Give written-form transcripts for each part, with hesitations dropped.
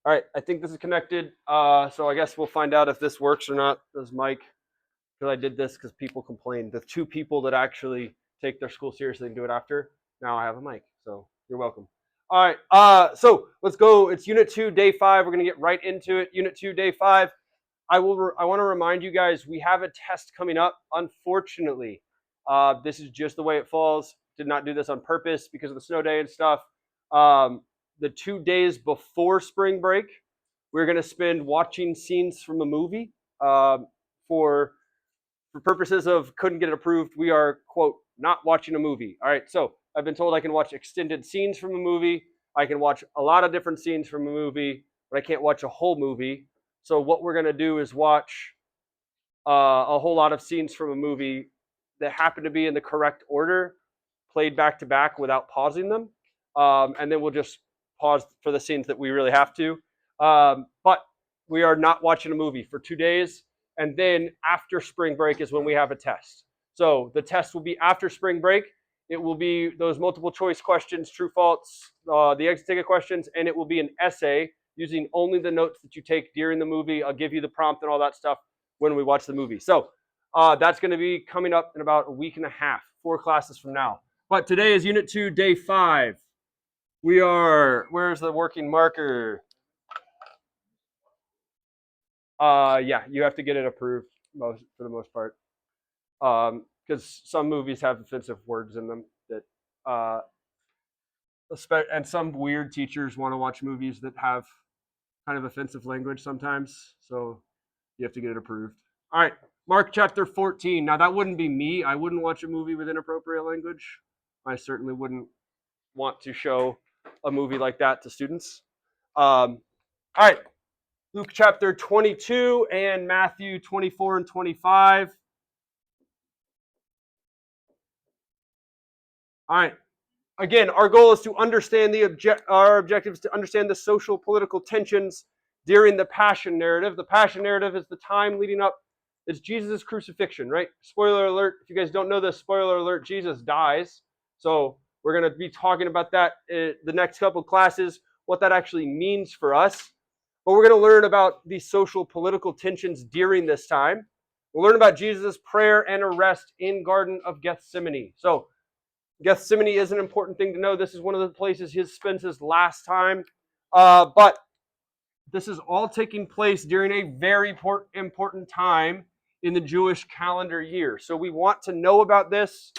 All right, I think this is connected. So I guess we'll find out if this works or not. Does Mike? Because I did this because people complained. The two people that actually take their school seriously and do it after. Now I have a mic, so you're welcome. All right, so let's go. It's Unit 2, Day 5. We're gonna get right into it. Unit 2, Day 5. I want to remind you guys we have a test coming up. Unfortunately, this is just the way it falls. Did not do this on purpose because of the snow day and stuff. Um, the 2 days before spring break, we're going to spend watching scenes from a movie. For purposes of couldn't get it approved, we are, quote, not watching a movie. All right, so I've been told I can watch extended scenes from a movie. I can watch a lot of different scenes from a movie, but I can't watch a whole movie. So what we're going to do is watch a whole lot of scenes from a movie that happen to be in the correct order, played back to back without pausing them. And then we'll just pause for the scenes that we really have to. But we are not watching a movie for 2 days. And then after spring break is when we have a test. So the test will be after spring break. It will be those multiple choice questions, true, false, the exit ticket questions, and it will be an essay using only the notes that you take during the movie. I'll give you the prompt and all that stuff when we watch the movie. So that's going to be coming up in about a week and a half, 4 classes from now. But today is Unit 2, Day 5. We are, where's the working marker? Yeah, you have to get it approved for the most part. Because some movies have offensive words in them that, and some weird teachers want to watch movies that have kind of offensive language sometimes. So you have to get it approved. All right, Mark chapter 14. Now, that wouldn't be me. I wouldn't watch a movie with inappropriate language. I certainly wouldn't want to show a movie like that to students. All right, Luke chapter 22 and Matthew 24 and 25. All right. Again, our goal is to understand our objective is to understand the social political tensions during the Passion narrative. The Passion narrative is the time leading up. It's Jesus' crucifixion, right? Spoiler alert. If you guys don't know this, spoiler alert, Jesus dies. So we're going to be talking about that in the next couple of classes, what that actually means for us. But we're going to learn about the social political tensions during this time. We'll learn about Jesus' prayer and arrest in Garden of Gethsemane. So Gethsemane is an important thing to know. This is one of the places he spends his last time. But this is all taking place during a very important time in the Jewish calendar year. So we want to know about this,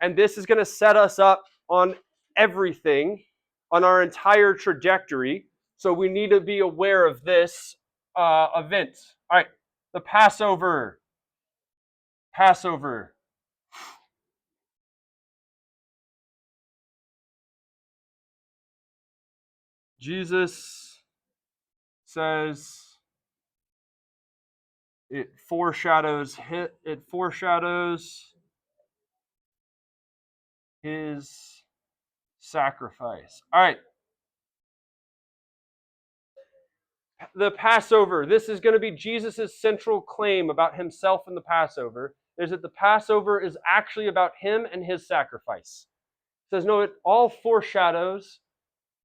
and this is going to set us up on everything, on our entire trajectory. So we need to be aware of this event. All right, the Passover. Passover. Jesus says it foreshadows his sacrifice. All right. The Passover. This is going to be Jesus' central claim about himself in the Passover. Is that the Passover is actually about him and his sacrifice. It says, no, it all foreshadows.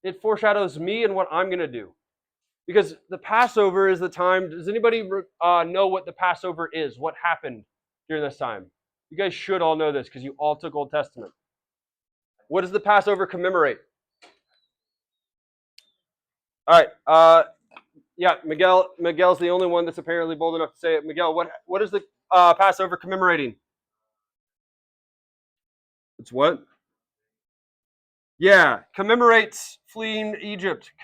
It foreshadows me and what I'm going to do. Because the Passover is the time. Does anybody know what the Passover is? What happened during this time? You guys should all know this because you all took Old Testament. What does the Passover commemorate? All right. Yeah, Miguel's the only one that's apparently bold enough to say it. Miguel, what is the Passover commemorating? It's what? Yeah, commemorates fleeing Egypt. It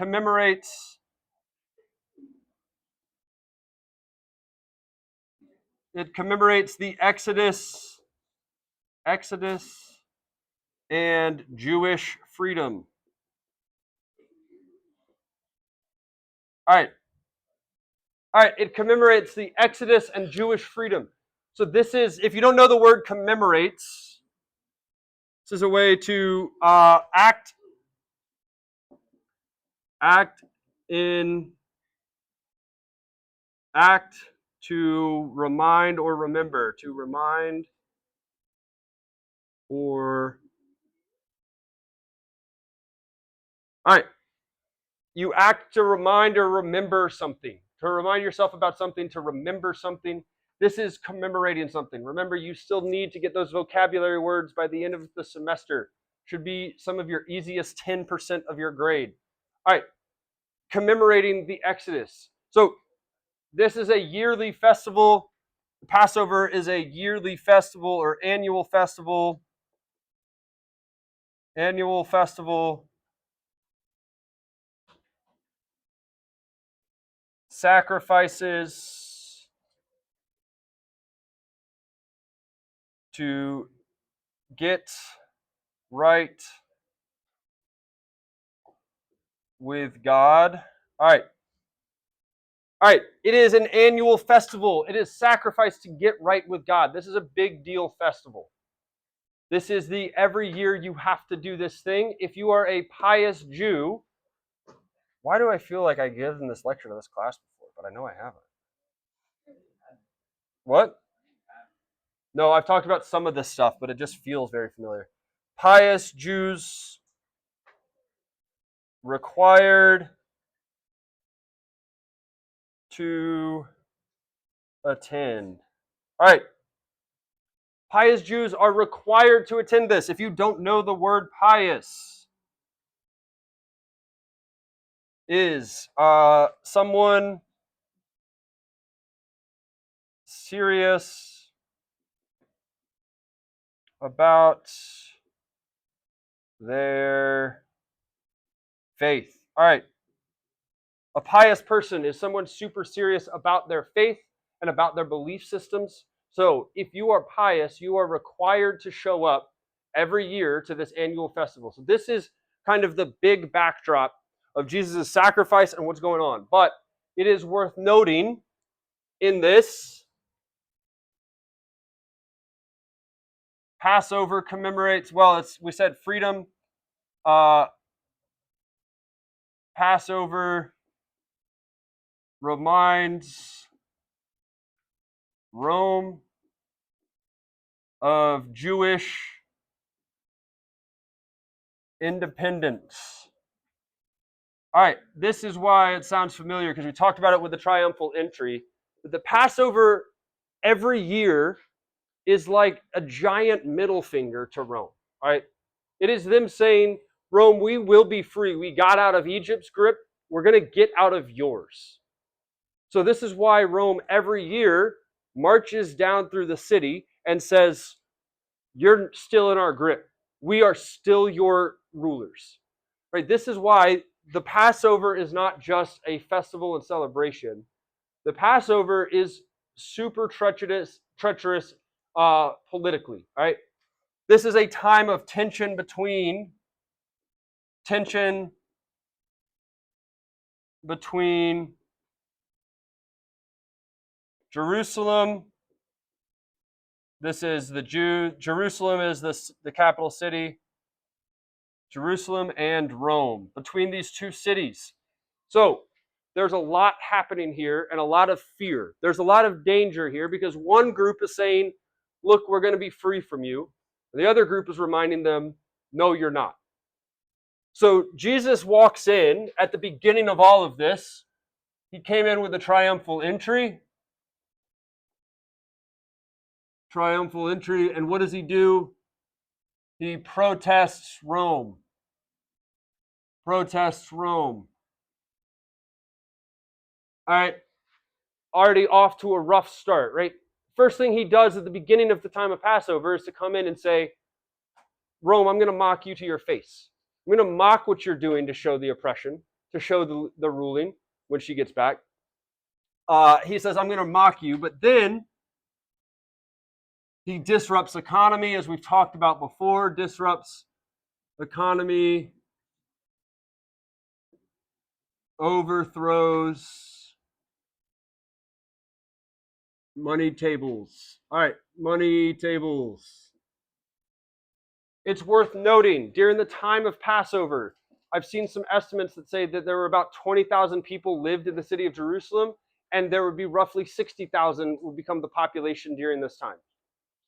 commemorates the Exodus, and Jewish freedom. All right. All right, it commemorates the Exodus and Jewish freedom. So this is, if you don't know the word commemorates, this is a way to act in to remind or remember, to remind or all right. You act to remind or remember something. To remind yourself about something, to remember something. This is commemorating something. Remember, you still need to get those vocabulary words by the end of the semester. Should be some of your easiest 10% of your grade. All right, commemorating the Exodus. So this is a yearly festival. The Passover is a yearly festival or annual festival. Annual festival. Sacrifices to get right with God. All right. All right. It is an annual festival. It is sacrifice to get right with God. This is a big deal festival. This is the every year you have to do this thing. If you are a pious Jew, why do I feel like I given this lecture to this class before, but I know I haven't. What? No, I've talked about some of this stuff, but it just feels very familiar. Pious Jews required to attend. All right. Pious Jews are required to attend this. If you don't know the word pious, is someone serious about their faith. All right. A pious person is someone super serious about their faith and about their belief systems. So if you are pious, you are required to show up every year to this annual festival. So this is kind of the big backdrop of Jesus' sacrifice and what's going on. But it is worth noting in this, Passover commemorates, well, we said freedom. Passover reminds Rome of Jewish independence. All right, this is why it sounds familiar, because we talked about it with the triumphal entry. The Passover every year is like a giant middle finger to Rome. All right, it is them saying, Rome, we will be free. We got out of Egypt's grip. We're going to get out of yours. So this is why Rome every year marches down through the city and says, you're still in our grip. We are still your rulers. Right? This is why the Passover is not just a festival and celebration. The Passover is super treacherous politically. Right? This is a time of tension between Jerusalem. This is Jerusalem is the capital city. Jerusalem and Rome, between these two cities. So there's a lot happening here and a lot of fear. There's a lot of danger here because one group is saying, look, we're going to be free from you. And the other group is reminding them, no, you're not. So Jesus walks in at the beginning of all of this. He came in with a triumphal entry. And what does he do? He protests Rome. All right, already off to a rough start, right? First thing he does at the beginning of the time of Passover is to come in and say, Rome, I'm going to mock you to your face. I'm going to mock what you're doing to show the oppression, to show the ruling when she gets back. He says, I'm going to mock you, but then he disrupts economy, as we've talked about before, disrupts economy, overthrows money tables. All right, money tables. It's worth noting, during the time of Passover, I've seen some estimates that say that there were about 20,000 people lived in the city of Jerusalem, and there would be roughly 60,000 would become the population during this time.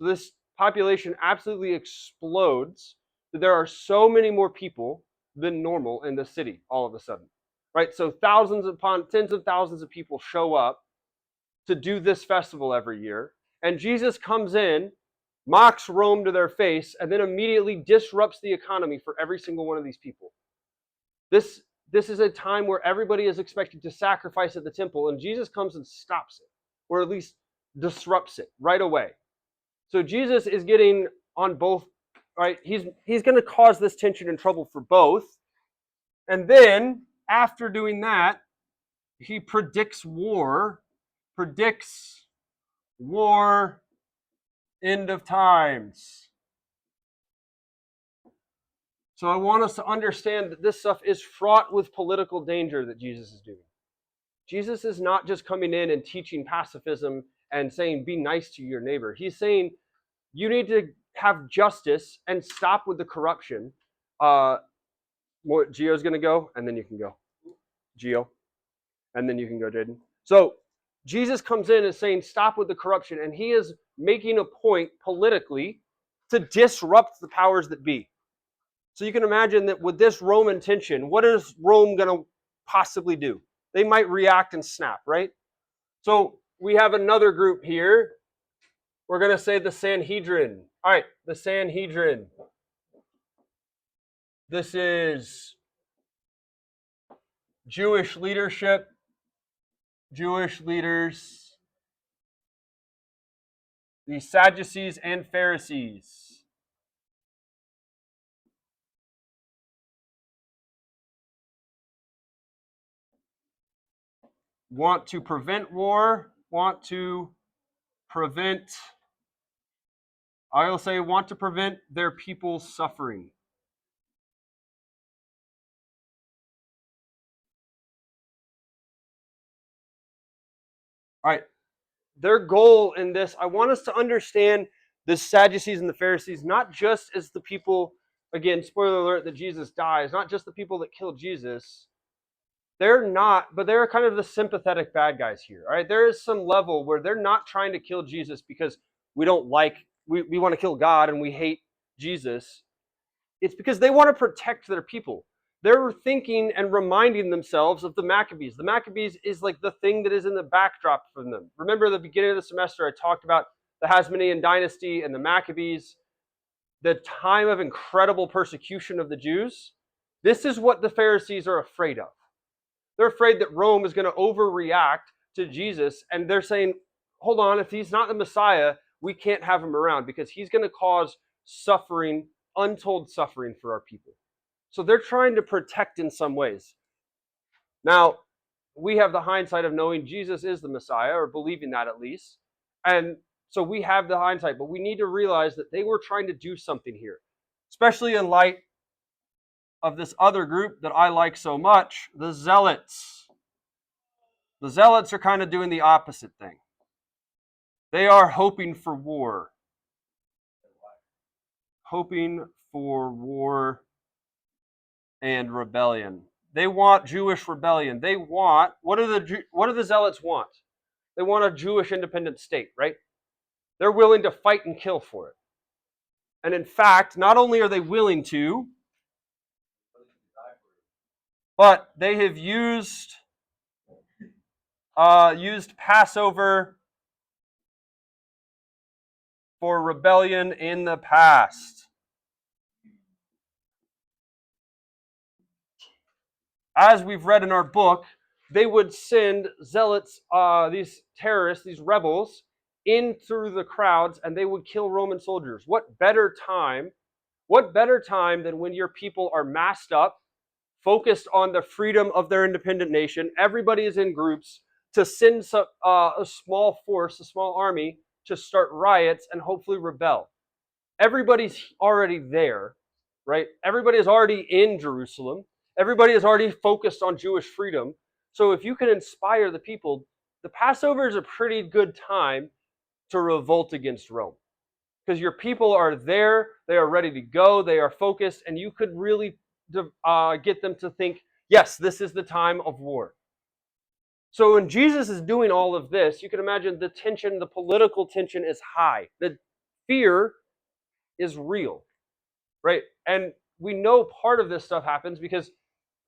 So this population absolutely explodes. There are so many more people than normal in the city all of a sudden. right? So thousands upon tens of thousands of people show up to do this festival every year. And Jesus comes in, mocks Rome to their face, and then immediately disrupts the economy for every single one of these people. This is a time where everybody is expected to sacrifice at the temple, and Jesus comes and stops it, or at least disrupts it right away. So Jesus is getting on both, right? He's going to cause this tension and trouble for both. And then after doing that, he predicts war, end of times. So I want us to understand that this stuff is fraught with political danger that Jesus is doing. Jesus is not just coming in and teaching pacifism and saying, be nice to your neighbor. He's saying, you need to have justice and stop with the corruption. Gio's going to go, and then you can go. Gio. And then you can go, Jaden. So Jesus comes in and saying, stop with the corruption. And he is making a point politically to disrupt the powers that be. So you can imagine that with this Roman tension, what is Rome going to possibly do? They might react and snap, right? So we have another group here. We're going to say the Sanhedrin. All right, the Sanhedrin. This is Jewish leadership, Jewish leaders, the Sadducees and Pharisees. Want to prevent war, want to prevent their people's suffering. All right, their goal in this, I want us to understand the Sadducees and the Pharisees, not just as the people, again, spoiler alert, that Jesus dies, not just the people that killed Jesus. They're not, but they're kind of the sympathetic bad guys here. All right, there is some level where they're not trying to kill Jesus because we want to kill God and we hate Jesus. It's because they want to protect their people. They're thinking and reminding themselves of the Maccabees. The Maccabees is like the thing that is in the backdrop for them. Remember at the beginning of the semester, I talked about the Hasmonean dynasty and the Maccabees, the time of incredible persecution of the Jews. This is what the Pharisees are afraid of. They're afraid that Rome is going to overreact to Jesus, and they're saying, hold on, if he's not the Messiah, we can't have him around because he's going to cause suffering, untold suffering for our people. So they're trying to protect in some ways. Now, we have the hindsight of knowing Jesus is the Messiah, or believing that at least. And so we have the hindsight, but we need to realize that they were trying to do something here, especially in light of this other group that I like so much, the Zealots. The Zealots are kind of doing the opposite thing. They are hoping for war. Hoping for war and rebellion. They want Jewish rebellion. They want, what do the Zealots want? They want a Jewish independent state, right? They're willing to fight and kill for it. And in fact, not only are they willing to, but they have used Passover for rebellion in the past. As we've read in our book, they would send zealots, these terrorists, these rebels, in through the crowds, and they would kill Roman soldiers. What better time than when your people are massed up, focused on the freedom of their independent nation, everybody is in groups, to send a small force, a small army, to start riots and hopefully rebel. Everybody's already there, right? Everybody is already in Jerusalem. Everybody is already focused on Jewish freedom. So if you can inspire the people, the Passover is a pretty good time to revolt against Rome. Because your people are there, they are ready to go, they are focused, and you could really get them to think, yes, this is the time of war. So when Jesus is doing all of this, you can imagine the tension, the political tension is high. The fear is real, right? And we know part of this stuff happens because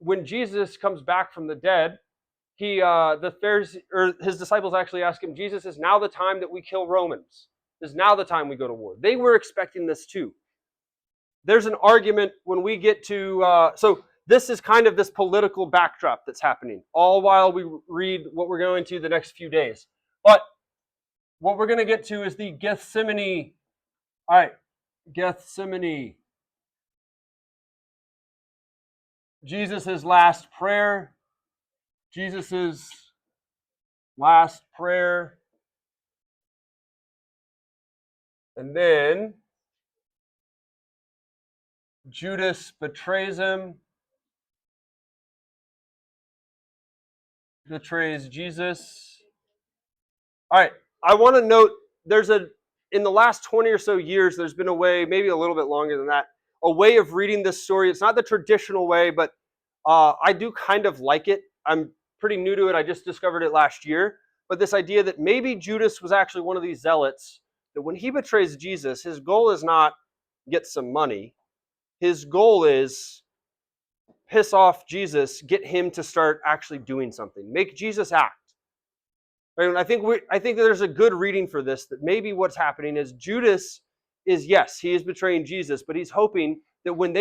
when Jesus comes back from the dead, the Pharisees or his disciples actually ask him, Jesus, is now the time that we kill Romans? Is now the time we go to war? They were expecting this too. There's an argument when we get to, so this is kind of this political backdrop that's happening, all while we read what we're going to the next few days. But what we're going to get to is the Gethsemane. All right, Gethsemane. Jesus' last prayer. Jesus' last prayer. And then Judas betrays him. Betrays Jesus. All right, I want to note in the last 20 or so years, there's been a way, maybe a little bit longer than that, a way of reading this story. It's not the traditional way, but I do kind of like it. I'm pretty new to it. I just discovered it last year. But this idea that maybe Judas was actually one of these zealots, that when he betrays Jesus, his goal is not get some money. His goal is piss off Jesus, get him to start actually doing something, make Jesus act. Right? I think that there's a good reading for this, that maybe what's happening is Judas is, yes, he is betraying Jesus, but he's hoping that when they